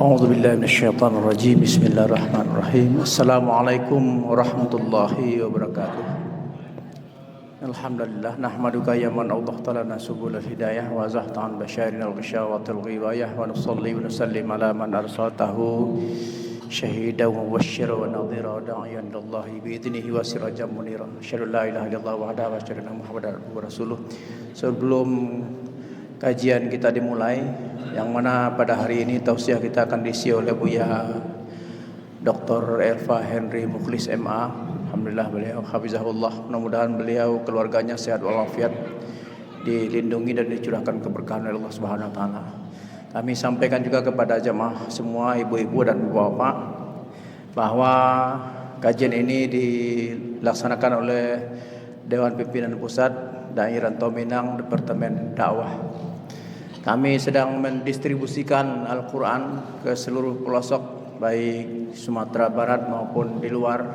أعوذ بالله من الشيطان الرجيم بسم الله الرحمن الرحيم السلام عليكم ورحمة الله وبركاته الحمد لله نحمدك يا من أوضحت لنا سبل الهداية وأزحت عن بشائرنا الغشاوة الغواية ونصلي ونسلم على من أرسلته شهيدا ومبشرا ونظيرا وداعيا إلى الله بإذنه وسراجا منيرا أشهد أن لا إله إلا الله وحده وأشهد أن محمدا عبده ورسوله. Sebelum kajian kita dimulai, yang mana pada hari ini tausiah kita akan diisi oleh Buya Dr. Erva Henry Mukhlis MA. Alhamdulillah beliau hafizahullah, mudah-mudahan beliau keluarganya sehat walafiat, dilindungi dan dicurahkan keberkahan oleh Allah Subhanahu wa taala. Kami sampaikan juga kepada jamaah semua, ibu-ibu dan bapak, bahwa kajian ini dilaksanakan oleh Dewan Pimpinan Pusat Dai Rantau Minang Departemen Dakwah. Kami sedang mendistribusikan Al-Quran ke seluruh pelosok baik Sumatera Barat maupun di luar,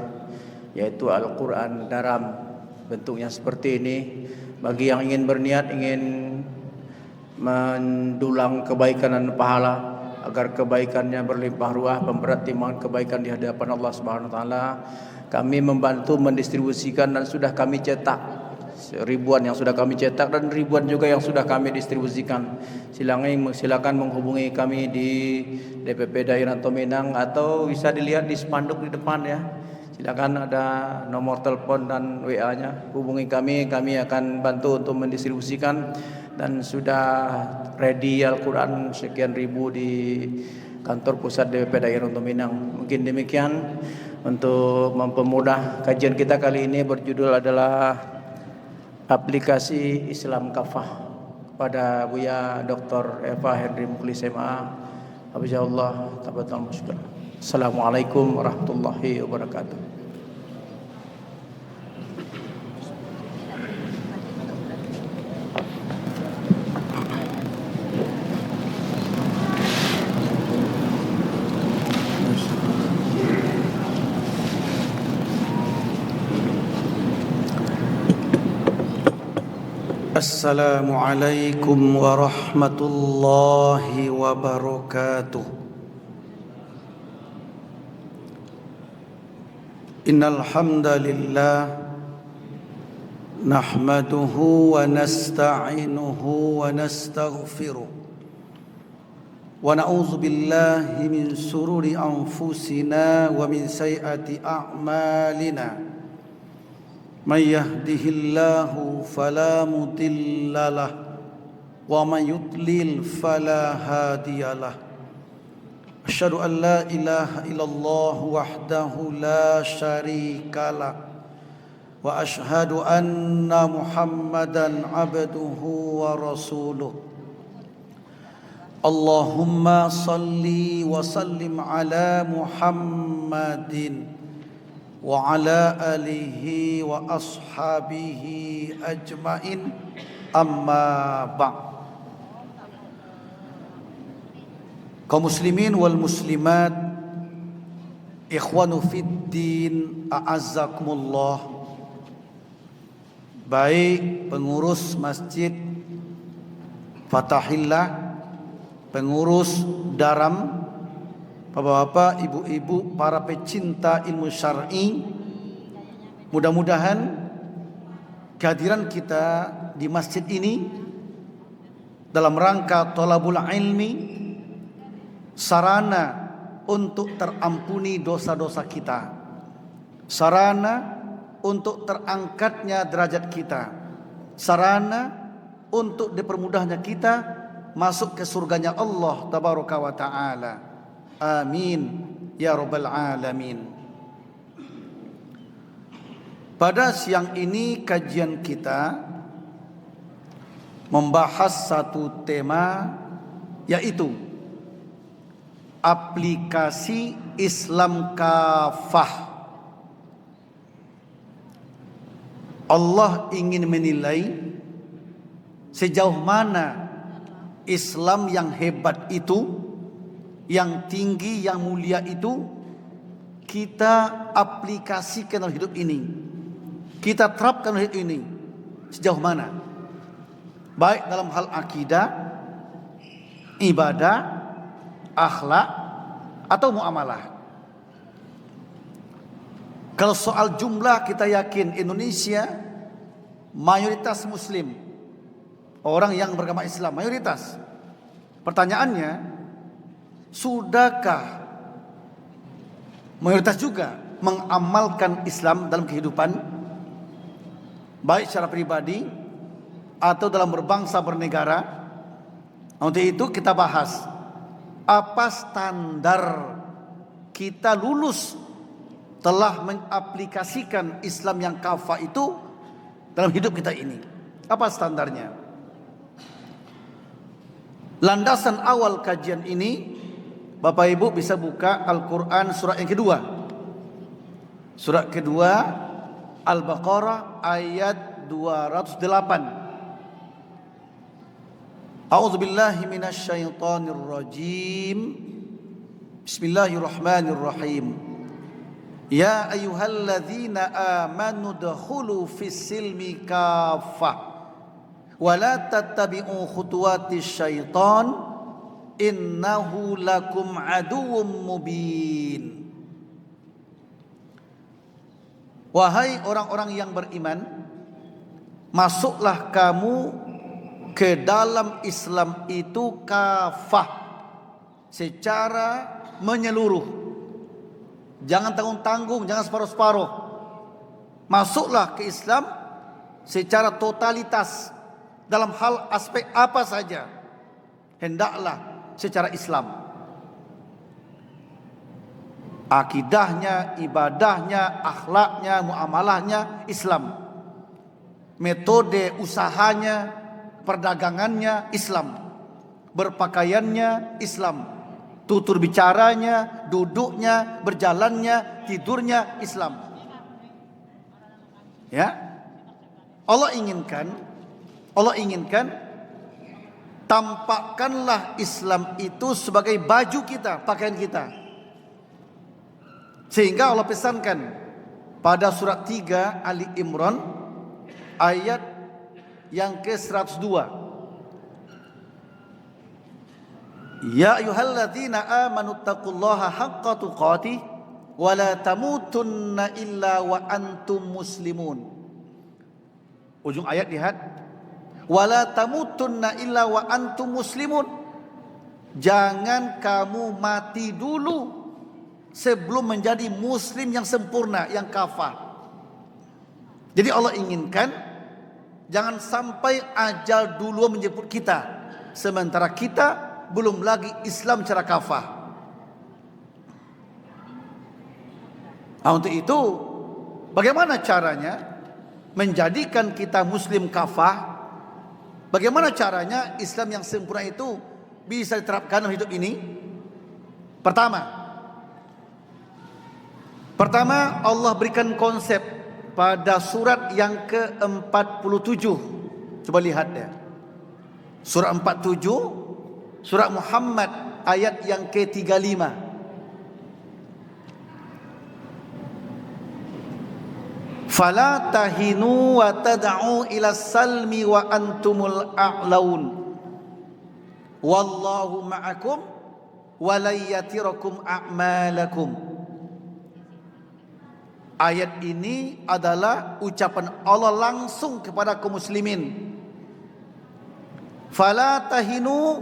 yaitu Al-Quran daram bentuknya seperti ini. Bagi yang ingin berniat ingin mendulang kebaikan dan pahala agar kebaikannya berlimpah ruah, pemberat timbangan kebaikan di hadapan Allah Subhanahu wa taala, kami membantu mendistribusikan dan sudah kami cetak ribuan yang sudah kami cetak dan ribuan juga yang sudah kami distribusikan. Silakan menghubungi kami di DPP Daerah Tominang atau bisa dilihat di spanduk di depan ya. Silakan ada nomor telepon dan WA-nya. Hubungi kami akan bantu untuk mendistribusikan, dan sudah ready Al-Quran sekian ribu di kantor pusat DPP Daerah Tominang. Mungkin demikian untuk mempermudah kajian kita kali ini, berjudul adalah aplikasi Islam Kafah pada Buya Dr. Eva Henry Mukhlis MA. Hafizahullah tabatal musykur. Assalamualaikum warahmatullahi wabarakatuh. Assalamualaikum warahmatullahi wabarakatuh. Innal hamdalillah nahmaduhu wa nasta'inuhu wa nastaghfiruh wa na'udzu billahi min sururi anfusina wa min sayyiati a'malina. Man yahdihillahu fala mudilla lah wa man yudlil fala hadiyalah. Asyhadu an la ilaha illallah wahdahu la syarikalah wa asyhadu anna Muhammadan abduhu wa rasuluh. Allahumma salli wa sallim ala Muhammadin wa ala alihi wa ashabihi ajmain, amma ba'd. Kaum muslimin wal muslimat, ikhwanu fid din, a'azzakumullah. Baik pengurus Masjid Fatahillah, pengurus Daram, bapak-bapak, ibu-ibu, para pecinta ilmu syar'i, mudah-mudahan kehadiran kita di masjid ini dalam rangka thalabul ilmi, sarana untuk terampuni dosa-dosa kita, sarana untuk terangkatnya derajat kita, sarana untuk dipermudahnya kita masuk ke surganya Allah tabaraka wa ta'ala. Amin ya rabbal alamin. Pada siang ini kajian kita membahas satu tema, yaitu aplikasi Islam Kafah. Allah ingin menilai sejauh mana Islam yang hebat itu, yang tinggi, yang mulia itu kita aplikasikan dalam hidup ini, kita terapkan dalam hidup ini sejauh mana, baik dalam hal akidah, ibadah, akhlak, atau muamalah. Kalau soal jumlah kita yakin Indonesia mayoritas muslim, orang yang beragama Islam mayoritas. Pertanyaannya, sudahkah mayoritas juga mengamalkan Islam dalam kehidupan, baik secara pribadi atau dalam berbangsa bernegara? Untuk itu kita bahas apa standar kita lulus telah mengaplikasikan Islam yang kafah itu dalam hidup kita ini. Apa standarnya? Landasan awal kajian ini, Bapak Ibu bisa buka Al-Quran surat yang kedua. Surat kedua Al-Baqarah ayat 208. A'udzubillahi minasyaitonir rajim. Bismillahirrahmanirrahim. Ya ayyuhalladzina amanu dkhulu fis-silmi kaffah wa la tattabi'u khutuwatis syaitan innahu lakum aduwwum mubin. Wahai orang-orang yang beriman, masuklah kamu ke dalam Islam itu kafah, secara menyeluruh. Jangan tanggung-tanggung, jangan separuh-separuh. Masuklah ke Islam secara totalitas, dalam hal aspek apa saja, hendaklah secara Islam. Akidahnya, ibadahnya, akhlaknya, muamalahnya Islam. Metode usahanya, perdagangannya Islam. Berpakaiannya Islam. Tutur bicaranya, duduknya, berjalannya, tidurnya Islam. Ya. Allah inginkan tampakkanlah Islam itu sebagai baju kita, pakaian kita. Sehingga Allah pesankan pada surat 3 Ali Imran ayat yang ke-102. Ya ayyuhalladzina amanu taqullaha haqqa tuqatih wa la tamutunna illa wa antum muslimun. Ujung ayat lihat. Wa la tamutunna illa wa antum muslimun. Jangan kamu mati dulu sebelum menjadi muslim yang sempurna, yang kafah. Jadi Allah inginkan jangan sampai ajal dulu menjemput kita, sementara kita belum lagi Islam secara kafah. Nah, untuk itu bagaimana caranya menjadikan kita muslim kafah? Bagaimana caranya Islam yang sempurna itu bisa diterapkan dalam hidup ini? Pertama Allah berikan konsep pada surat yang ke-47. Coba lihat ya. Surat 47, Surat Muhammad ayat yang ke-35. Fala tahinu wa tad'u ila salmi wa antumul a'laun. Wallahu ma'akum wa la yatirakum a'malakum. Ayat ini adalah ucapan Allah langsung kepada kaum muslimin. Fala tahinu,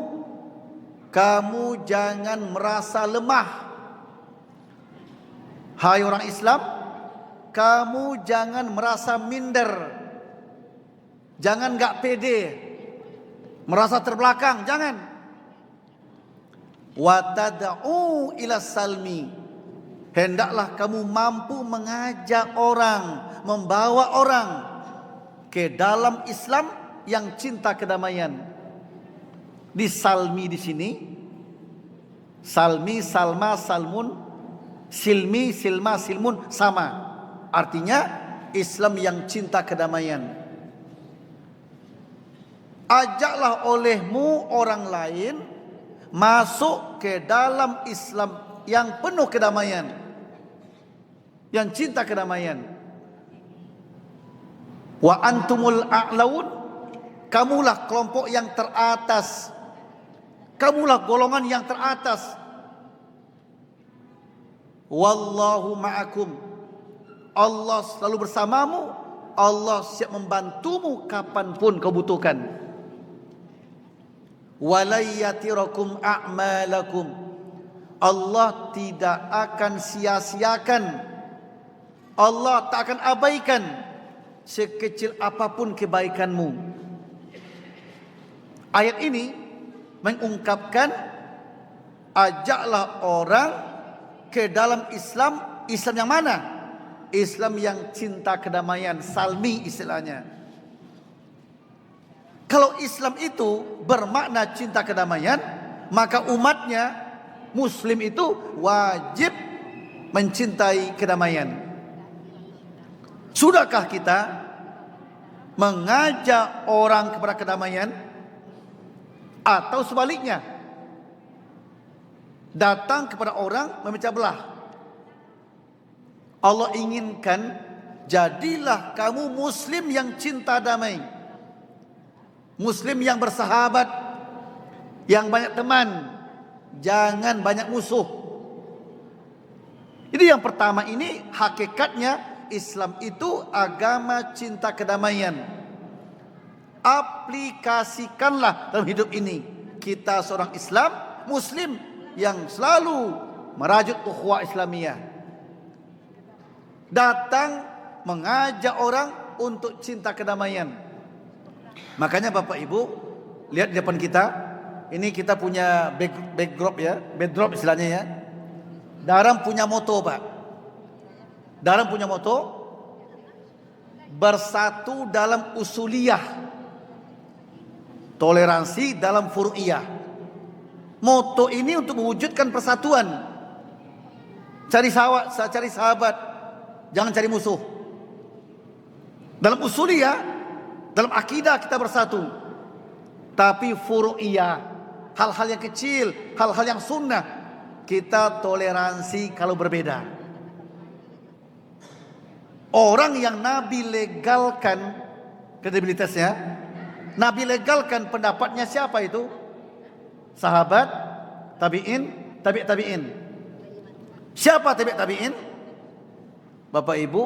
kamu jangan merasa lemah. Hai orang Islam, kamu jangan merasa minder. Jangan gak pede, merasa terbelakang, jangan. Wa tad'u ila salmi, hendaklah kamu mampu mengajak orang, membawa orang ke dalam Islam yang cinta kedamaian. Di salmi di sini, salmi, salma, salmun, silmi, silma, silmun sama. Artinya Islam yang cinta kedamaian. Ajaklah olehmu orang lain masuk ke dalam Islam yang penuh kedamaian, yang cinta kedamaian. Wa antumul a'laun, kamulah kelompok yang teratas. Kamulah golongan yang teratas. Wallahu ma'akum. Allah selalu bersamamu. Allah siap membantumu kapanpun kau butuhkan. Walayyatirakum a'malakum. Allah tidak akan sia-siakan, Allah tak akan abaikan sekecil apapun kebaikanmu. Ayat ini mengungkapkan, ajaklah orang ke dalam Islam. Islam yang mana? Islam yang cinta kedamaian, salmi istilahnya. Kalau Islam itu bermakna cinta kedamaian, maka umatnya Muslim itu wajib mencintai kedamaian. Sudahkah kita mengajak orang kepada kedamaian, atau sebaliknya datang kepada orang memecah belah? Allah inginkan, jadilah kamu Muslim yang cinta damai, Muslim yang bersahabat, yang banyak teman, jangan banyak musuh. Ini yang pertama, ini hakikatnya Islam itu agama cinta kedamaian. Aplikasikanlah dalam hidup ini. Kita seorang Islam, Muslim yang selalu merajut ukhuwah Islamiyah, datang mengajak orang untuk cinta kedamaian. Makanya Bapak Ibu, lihat di depan kita, ini kita punya backdrop ya, backdrop istilahnya ya. Daram punya moto Pak. Daram punya moto, bersatu dalam usuliyah, toleransi dalam furu'iyah. Moto ini untuk mewujudkan persatuan. Cari sahabat, jangan cari musuh. Dalam usuliyah, dalam akidah kita bersatu. Tapi furu'iyah, hal-hal yang kecil, hal-hal yang sunnah, kita toleransi kalau berbeda. Orang yang Nabi legalkan kredibilitasnya, Nabi legalkan pendapatnya siapa itu? Sahabat, tabi'in, tabi'in. Siapa tabi'in? Bapak Ibu,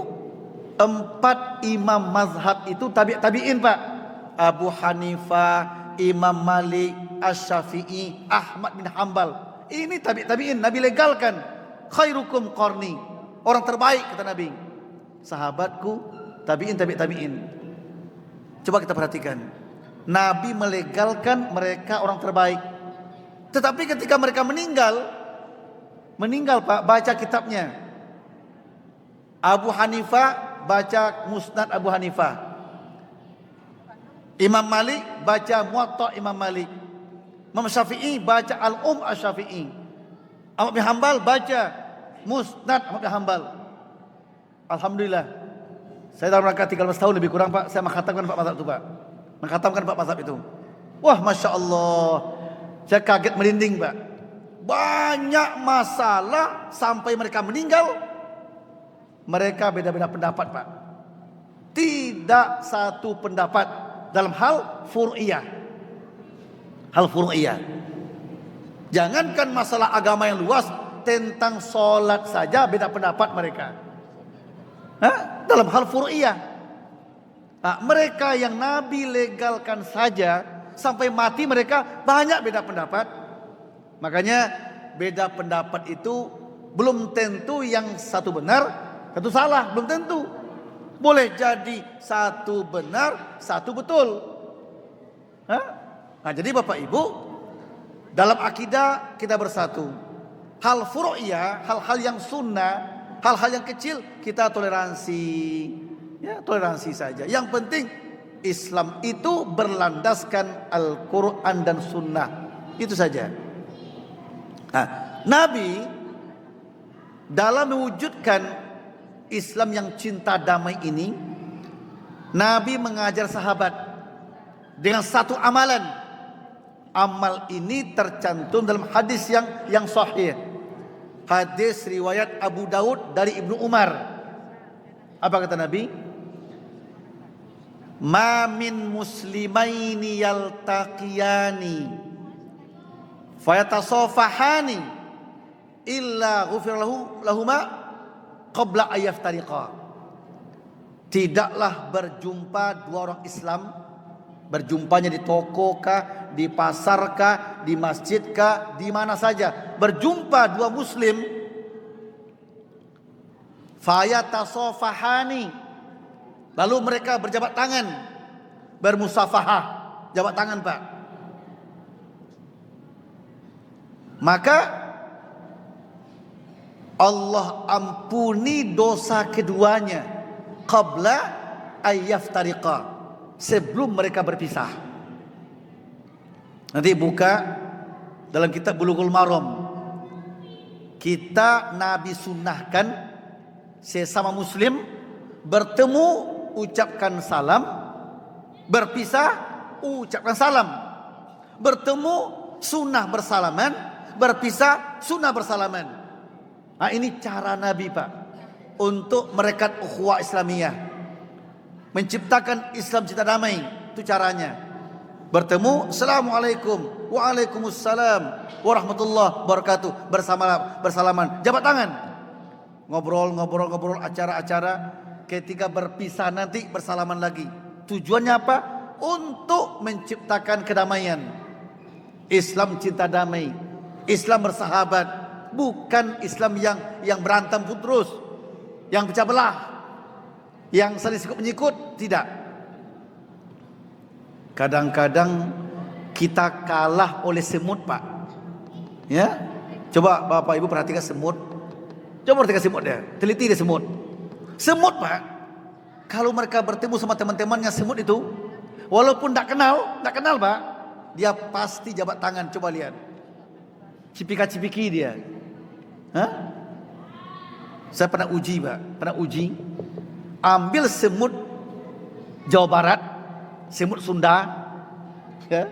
4 imam mazhab itu tabi'in Pak. Abu Hanifah, Imam Malik, Asy-Syafi'i, Ahmad bin Hanbal. Ini tabi'in, Nabi legalkan. Khairukum qarni, orang terbaik kata Nabi. Sahabatku, tabi'in. Coba kita perhatikan, Nabi melegalkan mereka orang terbaik. Tetapi ketika mereka meninggal Pak, baca kitabnya. Abu Hanifah baca Musnad Abu Hanifah, Imam Malik baca Muwatta Imam Malik, Imam Syafi'i baca Al-Um Asy-Syafi'i, Ahmad bin Hanbal baca Musnad Ahmad bin Hanbal. Alhamdulillah, saya dalam rangka 13 tahun lebih kurang Pak, saya mengkhatamkan Pak mazhab itu Pak. Mengkhatamkan Pak mazhab itu. Wah, Masya Allah, saya kaget merinding Pak. Banyak masalah sampai mereka meninggal, mereka beda-beda pendapat Pak. Tidak satu pendapat dalam hal furu'iyah. Hal furu'iyah. Jangankan masalah agama yang luas, tentang sholat saja beda pendapat mereka. Dalam hal furu'iyah. Mereka yang Nabi legalkan saja, sampai mati mereka banyak beda pendapat. Makanya beda pendapat itu belum tentu yang satu benar, satu salah, belum tentu. Boleh jadi satu benar, satu betul. Jadi Bapak Ibu, dalam akidah kita bersatu. Hal furu'iyah, hal-hal yang sunnah, hal-hal yang kecil kita toleransi. Ya, toleransi saja. Yang penting Islam itu berlandaskan Al-Quran dan Sunnah. Itu saja. Nabi dalam mewujudkan Islam yang cinta damai ini, Nabi mengajar sahabat dengan satu amalan. Amal ini tercantum dalam hadis yang sahih. Hadis riwayat Abu Daud dari Ibnu Umar. Apa kata Nabi? Ma min muslimaini yaltaqiyani fayatasafahani illa ghufira lahuma qabla ayyaftariqa. Tidaklah berjumpa dua orang Islam, berjumpanya di toko kah, di pasar kah, di masjid kah, di mana saja, berjumpa dua muslim, fayatasafahani, lalu mereka berjabat tangan, bermusafahah, jabat tangan Pak, maka Allah ampuni dosa keduanya qabla ayyaftariqa, sebelum mereka berpisah. Nanti buka dalam kitab Bulughul Maram, kita Nabi sunnahkan sesama muslim bertemu ucapkan salam, berpisah ucapkan salam, bertemu sunnah bersalaman, berpisah sunnah bersalaman. Nah, ini cara Nabi Pak untuk merekat ukhuwah Islamiyah, menciptakan Islam cinta damai. Itu caranya. Bertemu, assalamualaikum, waalaikumsalam warahmatullahi wabarakatuh, bersalaman, jabat tangan, ngobrol, acara-acara. Ketika berpisah nanti bersalaman lagi. Tujuannya apa? Untuk menciptakan kedamaian. Islam cinta damai, Islam bersahabat, bukan Islam yang berantem pun terus, yang pecah belah, yang saling sikut menyikut. Tidak. Kadang-kadang kita kalah oleh semut Pak. Ya, coba Bapak Ibu perhatikan semut. Coba perhatikan semut dia, teliti dia semut. Semut Pak, kalau mereka bertemu sama teman-temannya semut itu, walaupun tak kenal Pak, dia pasti jabat tangan. Coba lihat, cipika-cipiki dia. Hah? Saya pernah uji Pak, ambil semut Jawa Barat, semut Sunda, ya,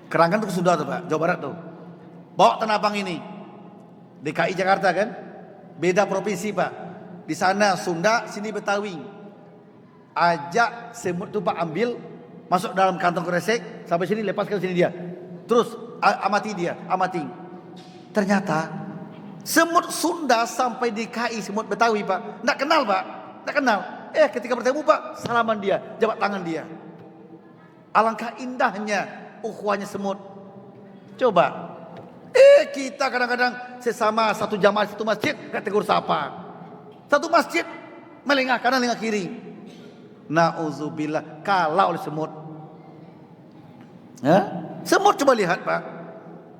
Keranggan tuh ke Sunda tuh Pak, Jawa Barat tuh. Bawa Tanah Abang ini, DKI Jakarta kan, beda provinsi Pak. Di sana Sunda, sini Betawi. Ajak semut tuh Pak, ambil, masuk dalam kantong kresek, sampai sini lepaskan sini dia. Terus amati dia, amati. Ternyata semut Sunda sampai DKI semut Betawi Pak, nggak kenal Pak, nggak kenal. Ketika bertemu Pak, salaman dia, jabat tangan dia. Alangkah indahnya ukhuwahnya semut. Coba, kita kadang-kadang sesama satu jamaah satu masjid nggak tegur sapa. Satu masjid melengah kanan lengah kiri. Nauzubillah, kalah oleh semut. Semut coba lihat Pak.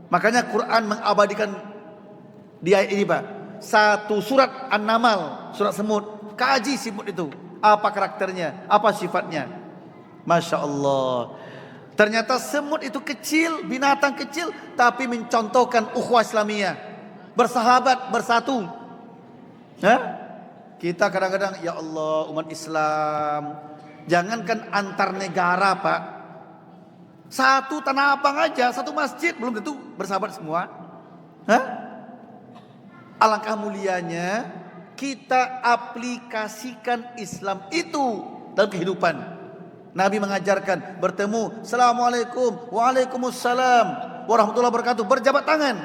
Makanya Quran mengabadikan di ayat ini Pak, satu surat An-Naml, surat semut. Kaji semut itu, apa karakternya, apa sifatnya. Masya Allah. Ternyata semut itu kecil, binatang kecil, tapi mencontohkan ukhuwah Islamiyah, bersahabat, bersatu. Kita kadang-kadang, ya Allah, umat Islam, jangankan antar negara Pak, satu Tanah Abang aja, satu masjid belum tentu bersahabat semua. Alangkah mulianya kita aplikasikan Islam itu dalam kehidupan. Nabi mengajarkan bertemu, assalamualaikum, waalaikumsalam warahmatullahi wabarakatuh, berjabat tangan.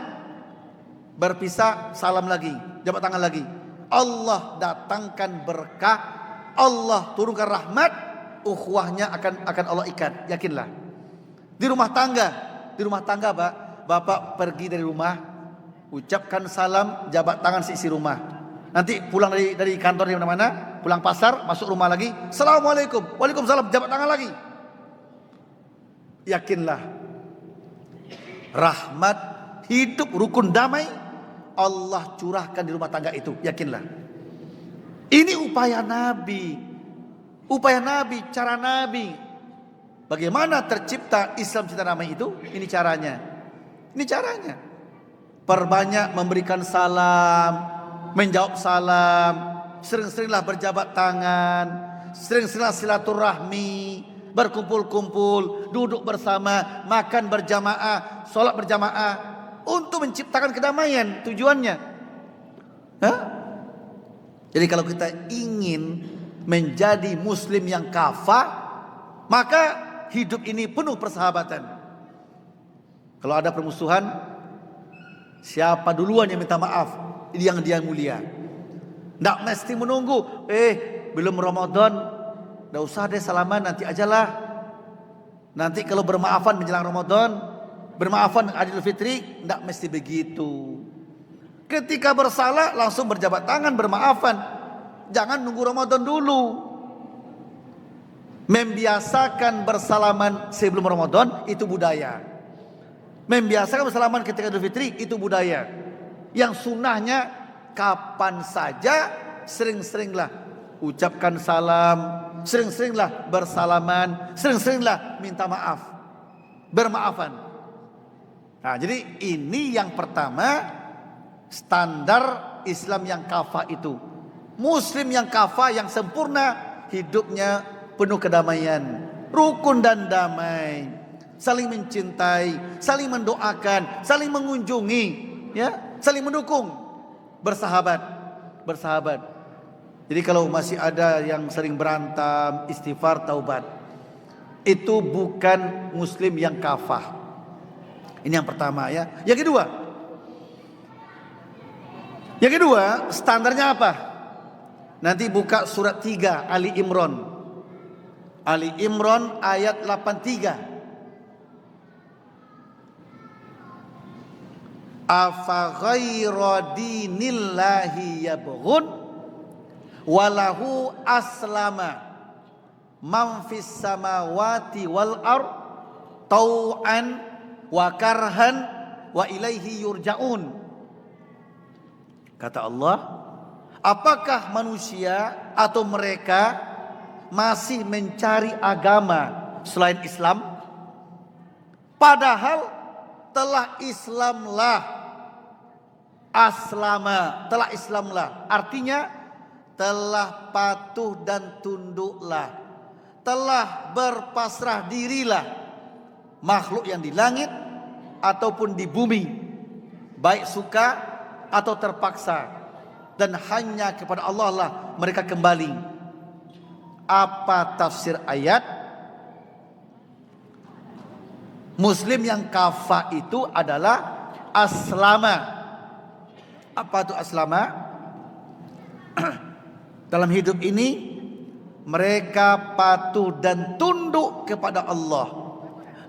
Berpisah, salam lagi, jabat tangan lagi. Allah datangkan berkah, Allah turunkan rahmat, ukhuwahnya akan Allah ikat, yakinlah. Di rumah tangga Pak, Bapak pergi dari rumah, ucapkan salam, jabat tangan seisi rumah. Nanti pulang dari kantor di mana-mana, pulang pasar, masuk rumah lagi, assalamualaikum, waalaikumsalam, jabat tangan lagi. Yakinlah, rahmat, hidup, rukun damai Allah curahkan di rumah tangga itu, yakinlah. Ini upaya Nabi, cara Nabi. Bagaimana tercipta Islam cinta damai itu? Ini caranya. Perbanyak memberikan salam, menjawab salam, sering-seringlah berjabat tangan, sering-seringlah silaturahmi, berkumpul-kumpul, duduk bersama, makan berjamaah, sholat berjamaah, untuk menciptakan kedamaian tujuannya. Jadi kalau kita ingin menjadi muslim yang kafah, maka hidup ini penuh persahabatan. Kalau ada permusuhan, Siapa duluan yang minta maaf, yang dia mulia. Tidak mesti menunggu, belum Ramadan, tidak usah deh salaman, nanti ajalah. Nanti kalau bermaafan menjelang Ramadan, bermaafan Idul Fitri, tidak mesti begitu. Ketika bersalah langsung berjabat tangan bermaafan. Jangan nunggu Ramadan dulu. Membiasakan bersalaman sebelum Ramadan itu budaya. Membiasakan bersalaman ketika Idul Fitri itu budaya. Yang sunnahnya kapan saja sering-seringlah ucapkan salam, sering-seringlah bersalaman, sering-seringlah minta maaf, bermaafan. Nah, jadi ini yang pertama, standar Islam yang kafah itu. Muslim yang kafah, yang sempurna, hidupnya penuh kedamaian, rukun dan damai, saling mencintai, saling mendoakan, saling mengunjungi, ya, saling mendukung, bersahabat. Jadi kalau masih ada yang sering berantem, istighfar, taubat, itu bukan Muslim yang kafah. Ini yang pertama, ya. Yang kedua, standarnya apa? Nanti buka surat 3 Ali Imran. Ali Imran ayat 83. Afa ghaira dinillahi yabghun walahu aslama man fis samawati wal ard tau'an wa karhan wa ilaihi yurja'un. Kata Allah, apakah manusia atau mereka masih mencari agama selain Islam? Padahal telah Islamlah, artinya telah patuh dan tunduklah, telah berpasrah dirilah makhluk yang di langit ataupun di bumi, baik suka atau terpaksa, dan hanya kepada Allah lah mereka kembali. Apa tafsir ayat? Muslim yang kafah itu adalah aslama. Apa itu aslama? Dalam hidup ini mereka patuh dan tunduk kepada Allah.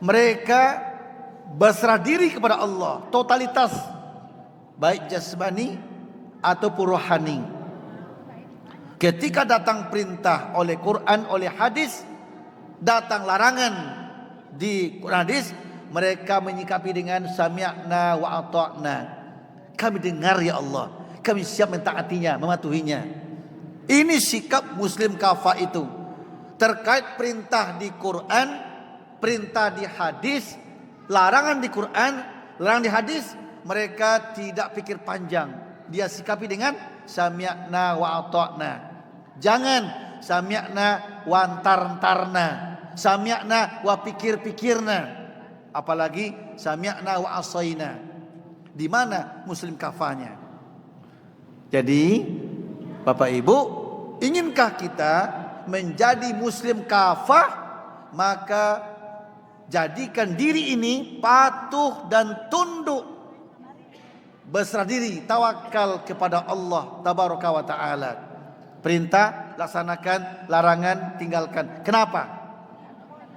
Mereka berserah diri kepada Allah, totalitas, baik jasmani ataupun rohani. Ketika datang perintah oleh Quran, oleh hadis, datang larangan di Quran hadis, mereka menyikapi dengan sami'na wa ata'na. Kami dengar ya Allah, kami siap mentaatinya, mematuhinya. Ini sikap Muslim kafah itu. Terkait perintah di Quran, perintah di hadis, larangan di Quran, larangan di hadis, mereka tidak pikir panjang. Dia sikapi dengan sami'na wa ata'na. Jangan sami'na wa antar-antarna, sami'na wa pikir-pikirna, apalagi sami'na wa asaina. Di mana Muslim kafahnya? Jadi Bapak Ibu, inginkah kita menjadi Muslim kafah? Maka jadikan diri ini patuh dan tunduk, berserah diri, tawakal kepada Allah tabaraka wa ta'ala. Perintah laksanakan, larangan tinggalkan. Kenapa?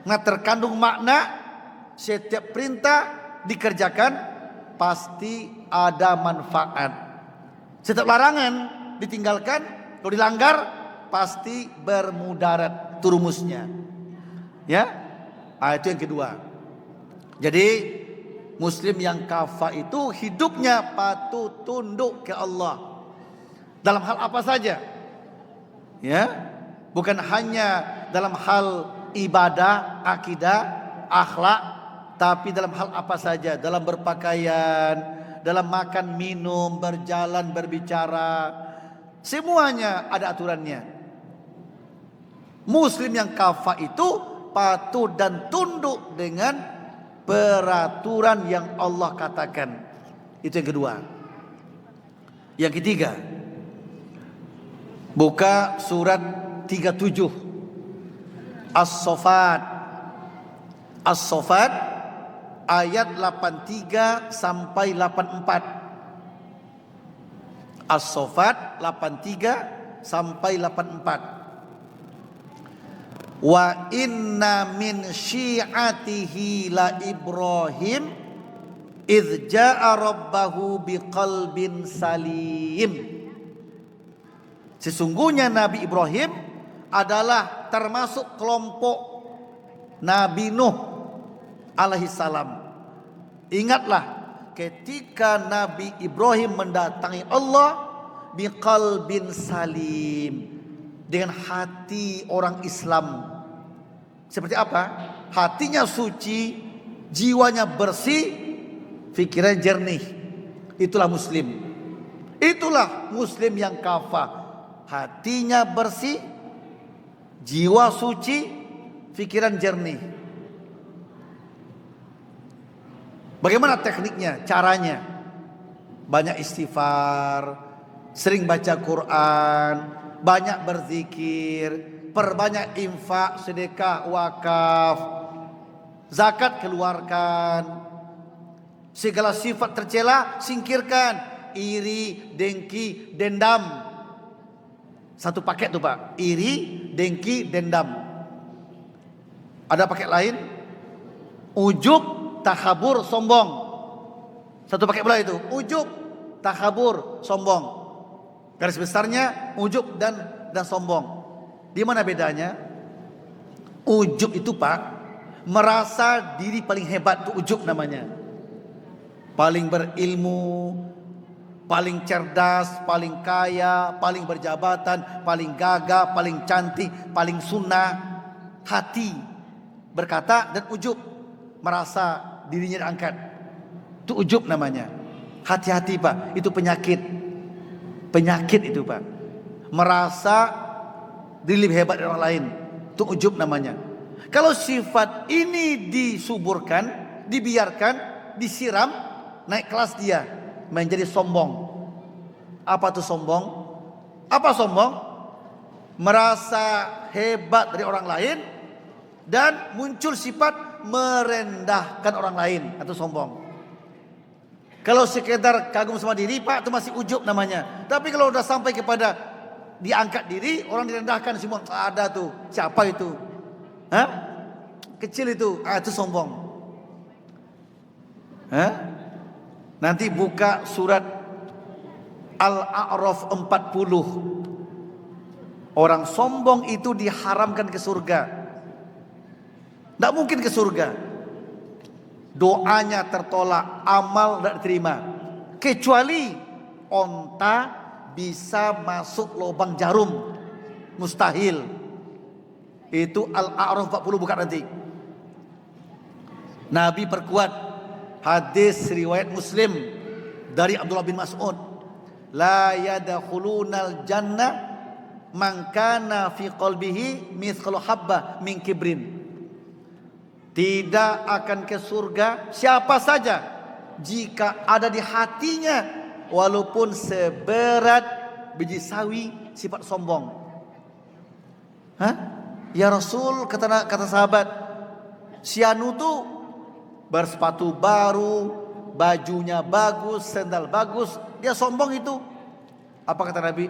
Nah, terkandung makna setiap perintah dikerjakan pasti ada manfaat. Setiap larangan ditinggalkan, kalau dilanggar pasti bermudarat, turumusnya. Ya, itu yang kedua. Jadi Muslim yang kafah itu hidupnya patuh tunduk ke Allah dalam hal apa saja. Ya, bukan hanya dalam hal ibadah, akidah, akhlak, tapi dalam hal apa saja, dalam berpakaian, dalam makan, minum, berjalan, berbicara, semuanya ada aturannya. Muslim yang kafah itu patuh dan tunduk dengan peraturan yang Allah katakan. Itu yang kedua. Yang ketiga, buka surat 37 As-Saffat. As-Saffat ayat 83 sampai 84. As-Saffat 83 sampai 84. Wa inna min syi'atihi la Ibrahim idh ja'a rabbahu biqalbin salim. Sesungguhnya Nabi Ibrahim adalah termasuk kelompok Nabi Nuh alaihissalam. Ingatlah ketika Nabi Ibrahim mendatangi Allah biqalbin salim, dengan hati orang Islam. Seperti apa? Hatinya suci, jiwanya bersih, pikiran jernih. Itulah Muslim. Itulah Muslim yang kafah. Hatinya bersih, jiwa suci, pikiran jernih. Bagaimana tekniknya, caranya? Banyak istighfar, sering baca Quran, banyak berzikir, perbanyak infak, sedekah, wakaf, zakat keluarkan. Segala sifat tercela singkirkan, iri, dengki, dendam. Satu paket tuh Pak, iri, dengki, dendam. Ada paket lain, ujub, takabur, sombong. Satu paket pula itu, ujub, takabur, sombong. Garis besarnya ujub dan sombong. Di mana bedanya? Ujub itu Pak, merasa diri paling hebat, itu ujub namanya. Paling berilmu, paling cerdas, paling kaya, paling berjabatan, paling gagah, paling cantik, paling sunnah. Hati berkata dan ujub, merasa dirinya diangkat. Itu ujub namanya. Hati-hati Pak, itu penyakit. Penyakit itu Pak. Merasa diri lebih hebat dari orang lain. Itu ujub namanya. Kalau sifat ini disuburkan, dibiarkan, disiram, naik kelas dia menjadi sombong. Apa tuh sombong? Apa sombong? Merasa hebat dari orang lain dan muncul sifat merendahkan orang lain, atau sombong. Kalau sekedar kagum sama diri Pak, itu masih ujub namanya. Tapi kalau udah sampai kepada diangkat diri, orang direndahkan semua, ada tuh, siapa itu? Hah? Kecil itu, itu sombong. Hah? Nanti buka surat Al-A'raf 40. Orang sombong itu diharamkan ke surga. Tidak mungkin ke surga. Doanya tertolak, amal tidak diterima. Kecuali onta bisa masuk lubang jarum. Mustahil. Itu Al-A'raf 40, buka nanti. Nabi perkuat hadis riwayat Muslim dari Abdullah bin Mas'ud. La yadkhulunal jannah man kana fi qalbihi mithqalu habbah min kibrin. Tidak akan ke surga siapa saja jika ada di hatinya walaupun seberat biji sawi sifat sombong. Hah? Ya Rasul, kata sahabat, si anu tuh bersepatu baru, bajunya bagus, sendal bagus, dia sombong itu. Apa kata Nabi?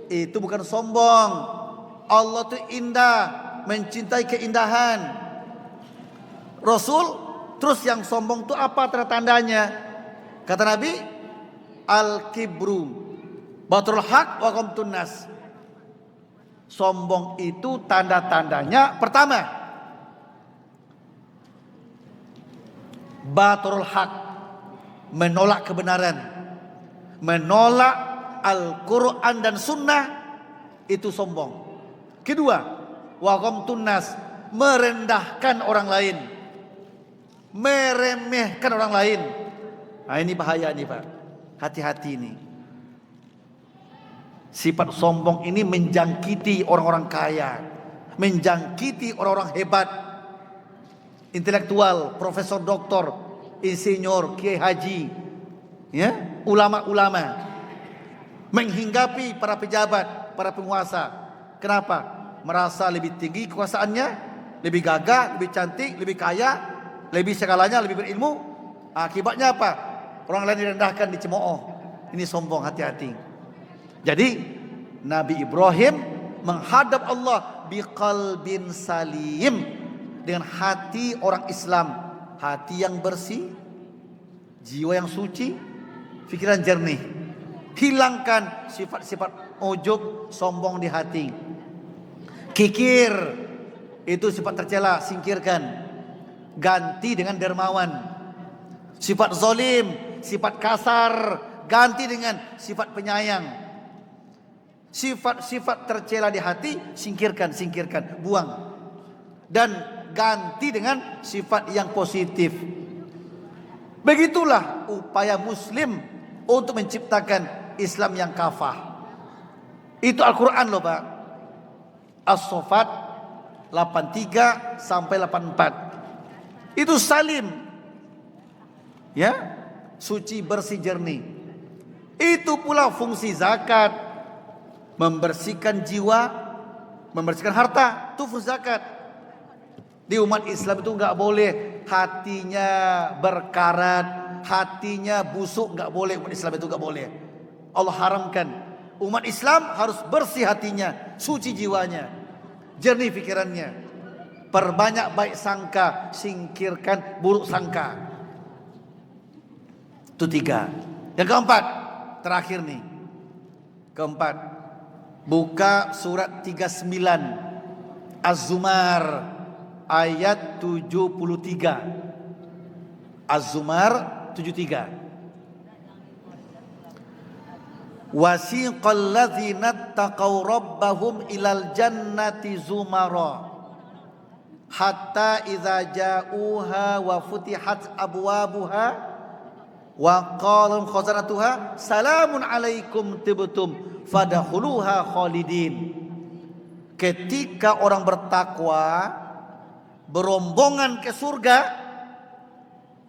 Itu bukan sombong. Allah tuh indah, mencintai keindahan. Rasul, terus yang sombong itu apa tanda-tandanya? Kata Nabi, al-kibru batrul haq wa ghamtun nas. Sombong itu tanda-tandanya, pertama, batrul haq, menolak kebenaran, menolak Al-Quran dan Sunnah, itu sombong. Kedua, wa ghamtun nas, merendahkan orang lain, meremehkan orang lain. Nah, ini bahaya nih Pak. Hati-hati ini. Sifat sombong ini menjangkiti orang-orang kaya, menjangkiti orang-orang hebat, intelektual, profesor, doktor, insinyur, kiai haji, ya, ulama-ulama, menghinggapi para pejabat, para penguasa. Kenapa? Merasa lebih tinggi kekuasaannya, lebih gagah, lebih cantik, lebih kaya, lebih segalanya, lebih berilmu. Akibatnya apa? Orang lain direndahkan, dicemooh. Ini sombong, hati-hati. Jadi Nabi Ibrahim menghadap Allah biqalbin salim, dengan hati orang Islam, hati yang bersih, jiwa yang suci, pikiran jernih. Hilangkan sifat-sifat ujub, sombong di hati. Kikir, itu sifat tercela, singkirkan. Ganti dengan dermawan. Sifat zalim, sifat kasar, ganti dengan sifat penyayang. Sifat-sifat tercela di hati, singkirkan, buang. Dan ganti dengan sifat yang positif. Begitulah upaya Muslim untuk menciptakan Islam yang kafah. Itu Al-Quran loh Pak. As-Saffat 83 sampai 84. Itu salim, ya, suci, bersih, jernih. Itu pula fungsi zakat, membersihkan jiwa, membersihkan harta. Itu fungsi zakat. Di umat Islam itu nggak boleh hatinya berkarat, hatinya busuk, nggak boleh. Umat Islam itu nggak boleh. Allah haramkan. Umat Islam harus bersih hatinya, suci jiwanya, jernih pikirannya. Perbanyak baik sangka, singkirkan buruk sangka. Itu 3. Yang keempat, terakhir nih. Keempat, buka surat 39 Az-Zumar ayat 73. Az-Zumar 73. Wasiqal ladzina taqaw rabbahum ilal jannati zumara hatta idza ja'uha wa futihat abwabuha wa qala khazanatuha salamun alaikum tibtum fadkhuluha khalidin. Ketika orang bertakwa berombongan ke surga,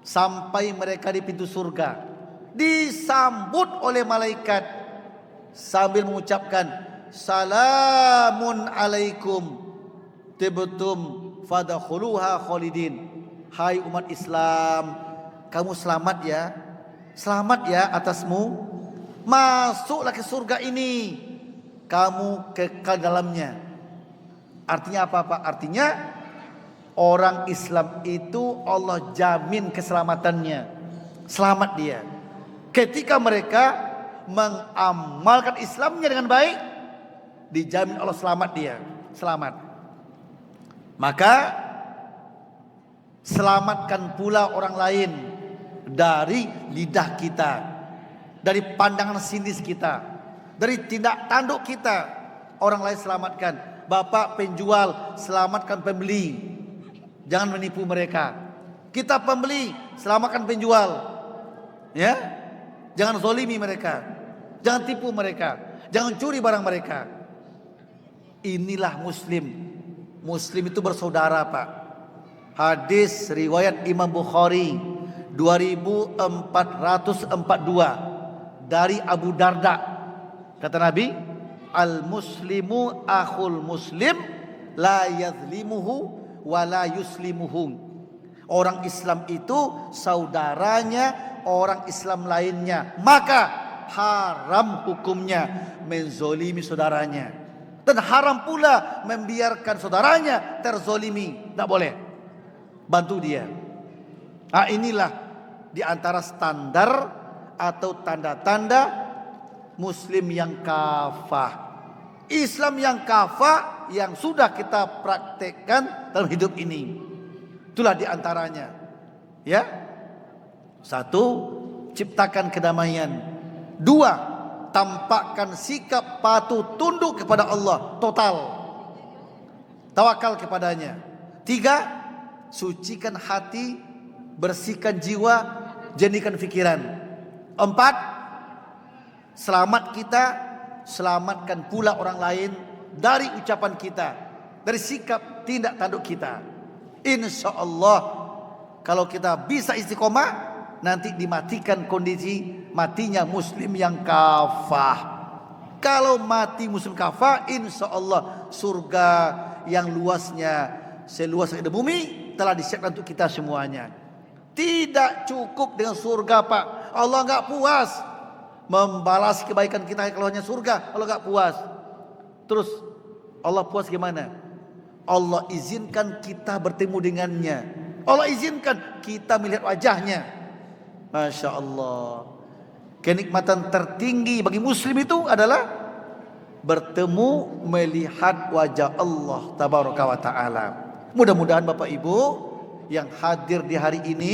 sampai mereka di pintu surga, disambut oleh malaikat sambil mengucapkan salamun alaikum tibtum fadkhuluha khalidin. Hai umat Islam, kamu selamat ya. Selamat ya atasmu. Masuklah ke surga ini, kamu kekal dalamnya. Artinya apa Pak? Artinya orang Islam itu Allah jamin keselamatannya. Selamat dia. Ketika mereka mengamalkan Islamnya dengan baik, dijamin Allah selamat dia. Selamat. Maka selamatkan pula orang lain dari lidah kita, dari pandangan sinis kita, dari tindak tanduk kita. Orang lain selamatkan. Bapak penjual, selamatkan pembeli. Jangan menipu mereka. Kita pembeli, selamatkan penjual. Ya, jangan zolimi mereka, jangan tipu mereka, jangan curi barang mereka. Inilah Muslim. Muslim itu bersaudara Pak. Hadis riwayat Imam Bukhari 2442 dari Abu Darda. Kata Nabi, al-muslimu akhul muslim la yazlimuhu wa la yuslimuhu. Orang Islam itu saudaranya orang Islam lainnya, maka haram hukumnya menzolimi saudaranya. Dan haram pula membiarkan saudaranya terzolimi. Tidak boleh. Bantu dia. Nah, inilah di antara standar atau tanda-tanda Muslim yang kafah. Islam yang kafah yang sudah kita praktekkan dalam hidup ini. Itulah di antaranya. Ya. 1, ciptakan kedamaian. 2, tampakkan sikap patuh tunduk kepada Allah total. Tawakal kepadanya. 3, sucikan hati, bersihkan jiwa, jernihkan pikiran. 4, selamat kita, selamatkan pula orang lain dari ucapan kita, dari sikap tindak tanduk kita. Insya Allah kalau kita bisa istiqomah, nanti dimatikan kondisi matinya Muslim yang kafah. Kalau mati Muslim kafah, insya Allah surga yang luasnya seluas langit dan bumi telah disiapkan untuk kita semuanya. Tidak cukup dengan surga Pak. Allah nggak puas membalas kebaikan kita keluarnya surga. Kalau nggak puas, terus Allah puas gimana? Allah izinkan kita bertemu dengannya. Allah izinkan kita melihat wajahnya. Masya Allah. Kenikmatan tertinggi bagi muslim itu adalah bertemu melihat wajah Allah tabaraka wa ta'ala. Mudah-mudahan Bapak Ibu yang hadir di hari ini,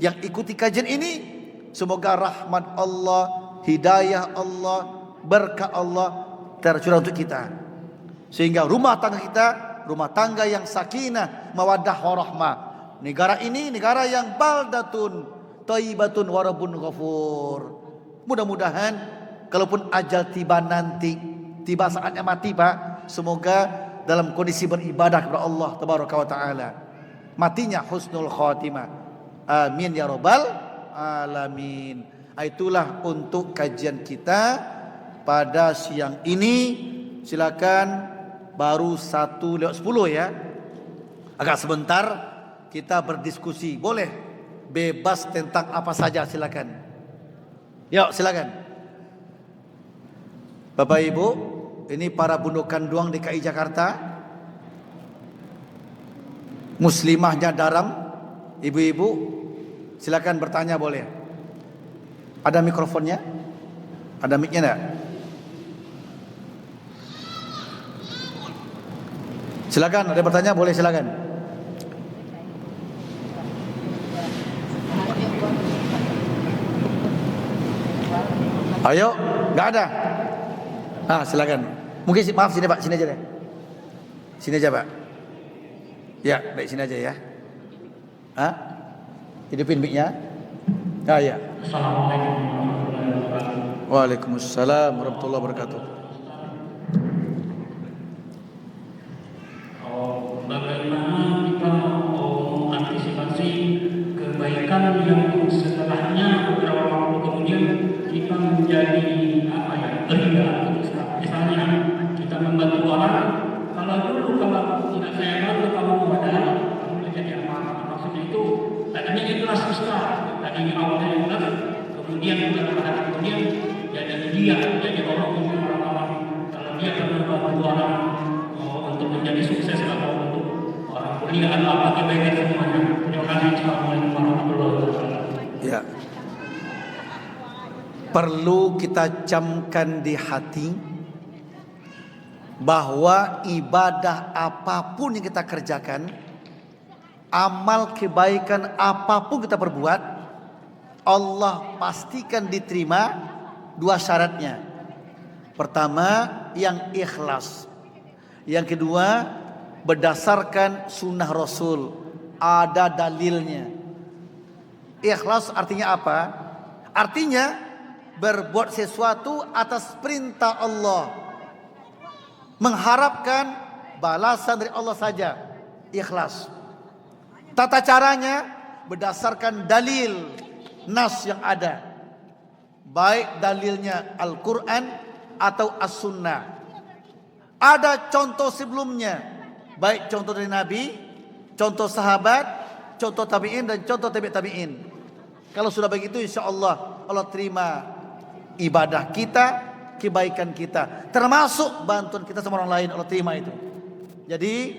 yang ikuti kajian ini, semoga rahmat Allah, hidayah Allah, berkah Allah tercurah untuk kita, sehingga rumah tangga kita rumah tangga yang sakinah, mawaddah warahmah. Negara ini negara yang baldatun thayyibatun wa rabbun ghafur. Mudah-mudahan kalaupun ajal tiba nanti, tiba saatnya mati Pak, semoga dalam kondisi beribadah kepada Allah tabaraka wa taala, matinya husnul khatimah. Amin ya rabbal alamin. Itulah untuk kajian kita pada siang ini. Silakan, baru 1:10 ya. Agak sebentar kita berdiskusi. Boleh bebas tentang apa saja, silakan. Yuk silakan. Bapak Ibu, ini para bundukan doang DKI Jakarta, muslimahnya daram, ibu-ibu silakan bertanya, boleh. Ada mikrofonnya? Ada mic-nya enggak? Silakan, ada bertanya boleh, silakan. Ayo, nggak ada. Silakan. Mungkin maaf sini Pak, sini aja deh. Sini aja Pak. Ya, baik sini aja ya. Hidupin mic-nya. Ya. Assalamualaikum warahmatullahi wabarakatuh. Waalaikumsalam warahmatullahi wabarakatuh. Bagaimana kita mengantisipasi kebaikan yang setelahnya beberapa waktu kemudian kita menjadi ria. Misalnya kita membantu orang, kalau tidak saya bantu kamu wadah, kamu menjadi apa? Maksudnya itu tadinya ikhlas Ustaz, tadinya awalnya ikhlas, kemudian beberapa hari kemudian jadi orang-orang. Kalau dia pernah membantu orang untuk menjadi sukses atau untuk orang kuliah atau apa kebaikan semuanya. Terima kasih. Assalamualaikum warahmatullahi wabarakatuh. Ya. Perlu kita camkan di hati bahwa ibadah apapun yang kita kerjakan, amal kebaikan apapun kita perbuat, Allah pastikan diterima dua syaratnya. Pertama, yang ikhlas. Yang kedua, berdasarkan sunnah Rasul, ada dalilnya. Ikhlas artinya apa? Artinya berbuat sesuatu atas perintah Allah, mengharapkan balasan dari Allah saja. Ikhlas. Tata caranya berdasarkan dalil nas yang ada, baik dalilnya Al-Quran atau As-Sunnah. Ada contoh sebelumnya, baik contoh dari Nabi, contoh sahabat, contoh tabi'in dan contoh tabi'in. Kalau sudah begitu, insya Allah Allah terima ibadah kita, kebaikan kita, termasuk bantuan kita sama orang lain, Allah terima itu. Jadi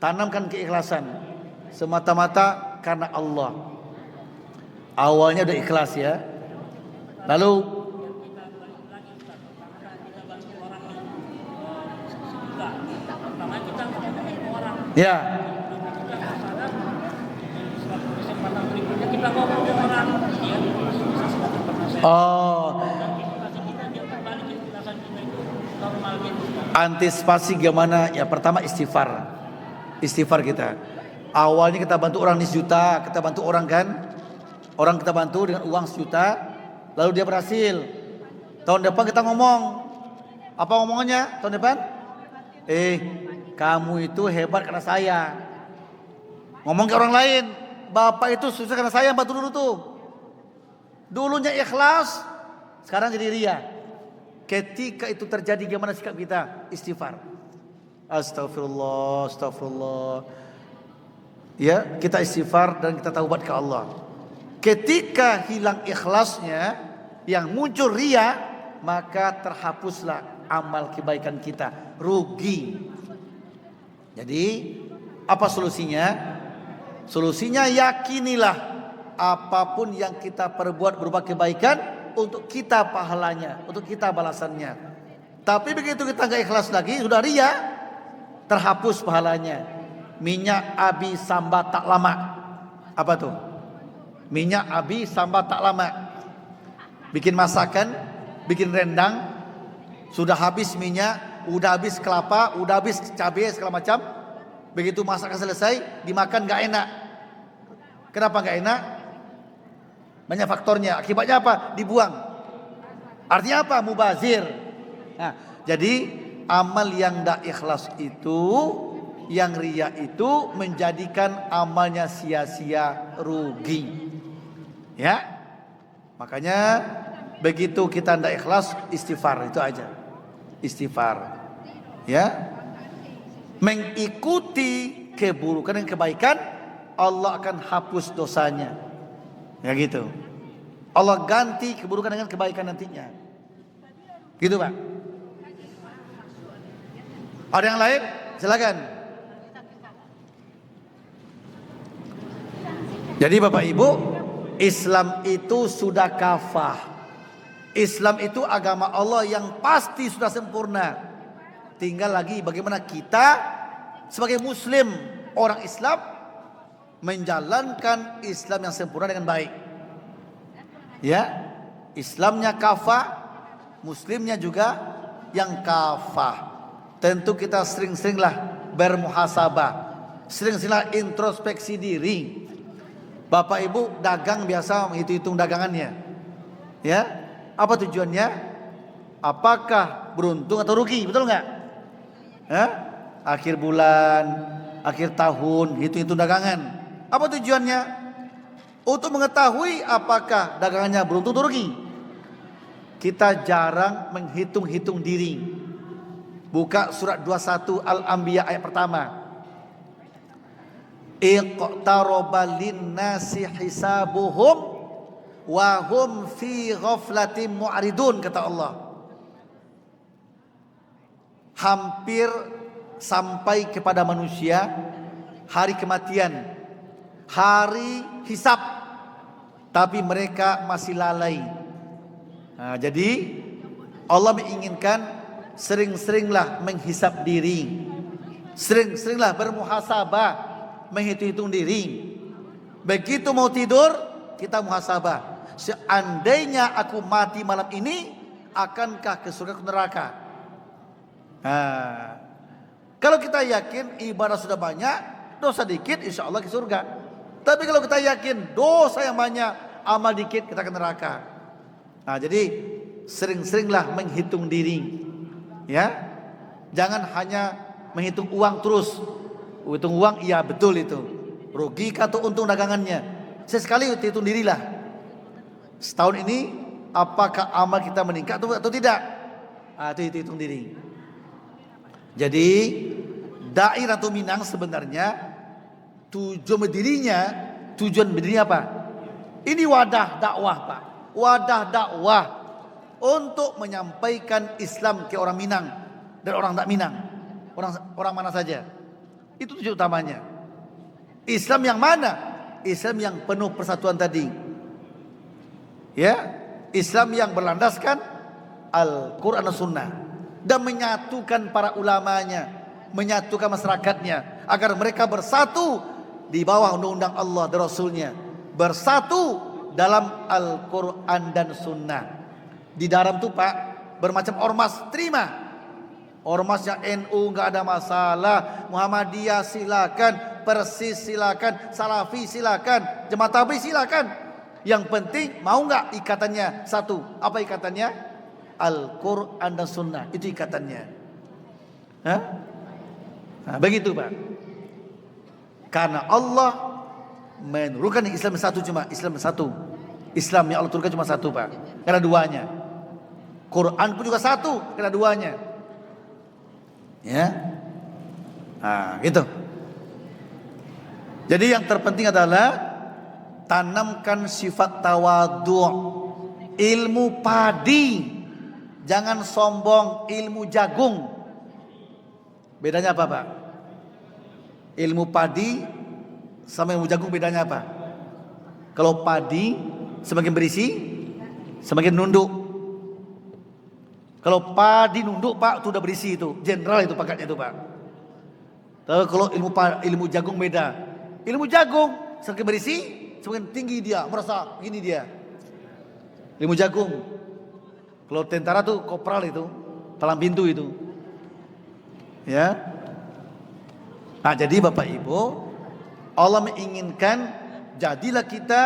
tanamkan keikhlasan semata-mata karena Allah. Awalnya udah ikhlas ya. Lalu ya. Antisipasi gimana? Ya pertama istighfar. Istighfar kita. Awalnya kita bantu orang 1 juta, kita bantu orang kan? Orang kita bantu dengan uang 1 juta, lalu dia berhasil. Tahun depan kita ngomong. Apa ngomongnya tahun depan? Kamu itu hebat karena saya. Ngomong ke orang lain, Bapak itu sukses karena saya bantu dulu tuh. Dulunya ikhlas, sekarang jadi ria. Ketika itu terjadi, gimana sikap kita? Istighfar. Astagfirullah, astagfirullah. Ya, kita istighfar dan kita taubat ke Allah. Ketika hilang ikhlasnya, yang muncul ria, maka terhapuslah amal kebaikan kita, rugi. Jadi apa solusinya? Solusinya yakinilah apapun yang kita perbuat berupa kebaikan, untuk kita pahalanya, untuk kita balasannya. Tapi begitu kita nggak ikhlas lagi, sudah ria, terhapus pahalanya. Minyak abi sambat tak lama. Apa tuh? Minyak abi sambat tak lama. Bikin masakan, bikin rendang, sudah habis minyak, udah habis kelapa, udah habis cabai segala macam. Begitu masakan selesai, dimakan nggak enak. Kenapa nggak enak? Banyak faktornya. Akibatnya apa? Dibuang. Artinya apa? Mubazir. Nah, jadi amal yang tidak ikhlas itu, yang riya itu menjadikan amalnya sia-sia, rugi. Ya, makanya begitu kita tidak ikhlas, istighfar, itu aja. Istighfar. Ya, mengikuti keburukan dan kebaikan, Allah akan hapus dosanya. Ya gitu. Allah ganti keburukan dengan kebaikan nantinya. Gitu Pak. Ada yang lain? Silakan. Jadi Bapak Ibu, Islam itu sudah kafah. Islam itu agama Allah yang pasti sudah sempurna. Tinggal lagi bagaimana kita sebagai muslim, orang Islam, menjalankan Islam yang sempurna dengan baik. Ya, Islamnya kafah, muslimnya juga yang kafah. Tentu kita sering-seringlah bermuhasabah, sering-seringlah introspeksi diri. Bapak Ibu dagang biasa menghitung dagangannya. Ya, apa tujuannya? Apakah beruntung atau rugi? Betul nggak? Akhir bulan, akhir tahun, hitung-hitung dagangan. Apa tujuannya? Untuk mengetahui apakah dagangannya beruntung atau rugi. Kita jarang menghitung-hitung diri. Buka surat 21 Al-Anbiya ayat pertama. Iqtaraba lin-nasi hisabuhum wa hum fi ghaflatin mu'ridun, kata Allah. Hampir sampai kepada manusia hari kematian, hari hisab, tapi mereka masih lalai. Nah, jadi Allah menginginkan sering-seringlah menghisab diri, sering-seringlah bermuhasabah, menghitung-hitung diri. Begitu mau tidur, kita muhasabah. Seandainya aku mati malam ini, akankah ke surga ke neraka? Nah, kalau kita yakin ibadah sudah banyak, dosa dikit, insya Allah ke surga. Tapi kalau kita yakin dosa yang banyak, amal dikit, kita ke neraka. Nah, jadi sering-seringlah menghitung diri. Ya, jangan hanya menghitung uang terus. Hitung uang, iya betul itu. Rugi atau untung dagangannya. Sesekali hitung dirilah. Setahun ini apakah amal kita meningkat atau tidak? Nah, itu hitung diri. Jadi Dairatul Minang sebenarnya tujuan berdirinya apa? Ini wadah dakwah Pak. Wadah dakwah untuk menyampaikan Islam ke orang Minang dan orang tak Minang. Orang mana saja. Itu tujuan utamanya. Islam yang mana? Islam yang penuh persatuan tadi. Ya, Islam yang berlandaskan Al-Quran dan Sunnah dan menyatukan para ulamanya, menyatukan masyarakatnya agar mereka bersatu di bawah undang-undang Allah dan Rasulnya, bersatu dalam Al-Quran dan Sunnah. Di dalam itu Pak, bermacam ormas terima. Ormasnya NU nggak ada masalah, Muhammadiyah silakan, Persis silakan, Salafi silakan, Jemaah Tabligh silakan. Yang penting mau nggak ikatannya satu? Apa ikatannya? Al-Quran dan Sunnah, itu ikatannya. Nah, begitu Pak. Karena Allah menurunkan Islam satu, cuma Islam satu. Islam yang Allah turunkan cuma satu Pak. Karena duanya. Quran pun juga satu, karena duanya. Ya, nah gitu. Jadi yang terpenting adalah tanamkan sifat tawadhu', ilmu padi. Jangan sombong ilmu jagung. Bedanya apa, Pak? Ilmu padi sama ilmu jagung bedanya apa? Kalau padi semakin berisi, semakin nunduk. Kalau padi nunduk, Pak, itu udah berisi itu. Jenderal itu pakatnya itu, Pak. Tapi kalau ilmu jagung beda. Ilmu jagung semakin berisi, semakin tinggi dia, merasa gini dia. Ilmu jagung. Kalau tentara tuh kopral itu, palang pintu itu. Ya. Nah, jadi Bapak Ibu, Allah menginginkan jadilah kita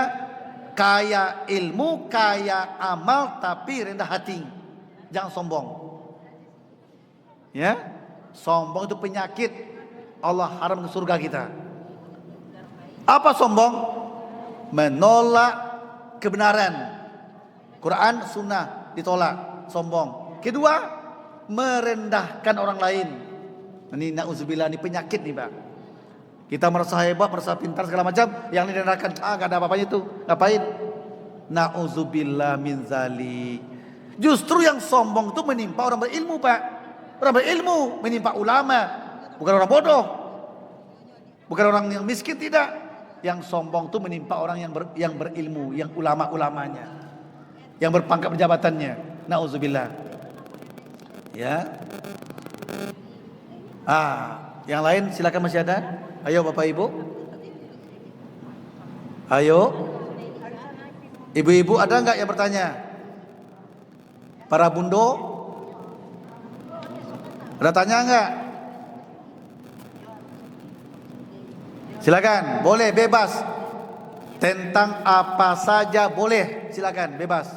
kaya ilmu, kaya amal, tapi rendah hati. Jangan sombong. Ya. Sombong itu penyakit. Allah haram ke surga kita. Apa sombong? Menolak kebenaran. Quran, sunnah ditolak, sombong. Kedua, merendahkan orang lain. Ini na'udzubillah, ini penyakit nih, Pak. Kita merasa hebat, merasa pintar segala macam, yang direndahkan, gak ada apa-apanya itu. Ngapain? Na'udzubillah min zalik. Justru yang sombong itu menimpa orang berilmu, Pak. Orang berilmu menimpa ulama, bukan orang bodoh. Bukan orang yang miskin, tidak. Yang sombong itu menimpa orang yang berilmu, yang ulama-ulamanya, yang berpangkat pejabatannya. Na'udzubillah. Ya. Yang lain silakan, masih ada? Ayo Bapak Ibu. Ayo. Ibu-ibu ada enggak yang bertanya? Para bundo? Ada tanya enggak? Silakan, boleh, bebas. Tentang apa saja boleh, silakan, bebas.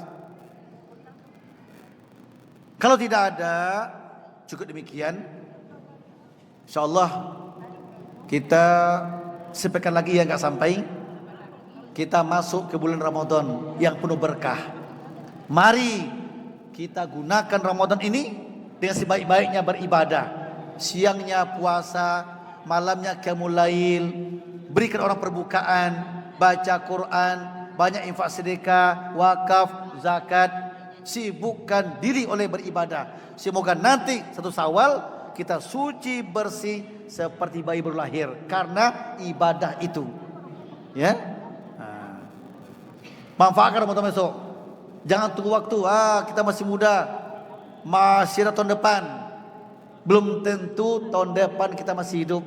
Kalau tidak ada, cukup demikian. InsyaAllah kita sepekan lagi yang gak sampai, kita masuk ke bulan Ramadan yang penuh berkah. Mari kita gunakan Ramadan ini dengan sebaik-baiknya beribadah. Siangnya puasa, malamnya qiyamul lail, berikan orang perbukaan, baca Quran, banyak infak sedekah, wakaf, zakat, sibukkan diri oleh beribadah. Semoga nanti 1 Syawal kita suci bersih seperti bayi baru lahir karena ibadah itu. Ya. Manfaatkan Ramadan besok. Jangan tunggu waktu. Kita masih muda, masih ada tahun depan. Belum tentu tahun depan kita masih hidup.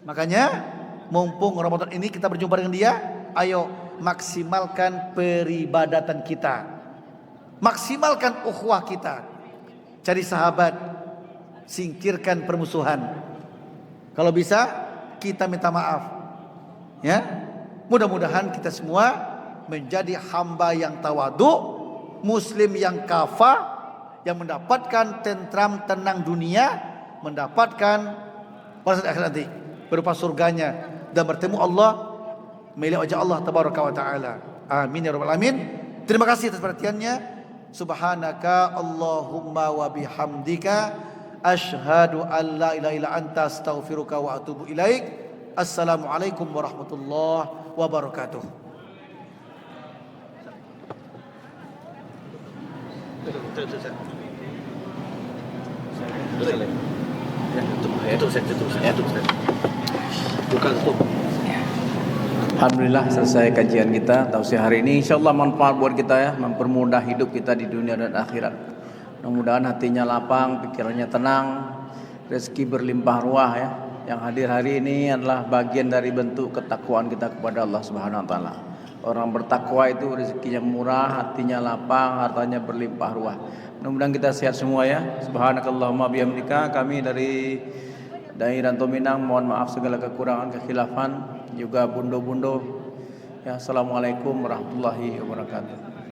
Makanya mumpung Ramadan ini kita berjumpa dengan dia, ayo maksimalkan peribadatan kita, maksimalkan ukhuwah kita, cari sahabat, singkirkan permusuhan. Kalau bisa kita minta maaf. Ya, mudah-mudahan kita semua menjadi hamba yang tawadu, muslim yang kafah, yang mendapatkan tentram tenang dunia, mendapatkan pada akhirat nanti berupa surganya dan bertemu Allah, melihat wajah Allah tabaraka wa taala. Amin ya rabbal alamin. Terima kasih atas perhatiannya. Subhanaka Allahumma wa bihamdika asyhadu an la ilaha illa anta astaghfiruka wa atubu ilaik. Assalamualaikum warahmatullahi wabarakatuh. Alhamdulillah selesai kajian kita tausiah hari ini. InsyaAllah manfaat buat kita ya, mempermudah hidup kita di dunia dan akhirat. Mudah-mudahan hatinya lapang, pikirannya tenang, rezeki berlimpah ruah ya. Yang hadir hari ini adalah bagian dari bentuk ketakwaan kita kepada Allah Subhanahu wa taala. Orang bertakwa itu rezekinya murah, hatinya lapang, hartanya berlimpah ruah. Mudah-mudahan kita sehat semua ya. Subhanakallahumma bihamdika, kami dari Dai Ranto Minang mohon maaf segala kekurangan, kekhilafan, juga bundo-bundo. Ya, assalamualaikum warahmatullahi wabarakatuh.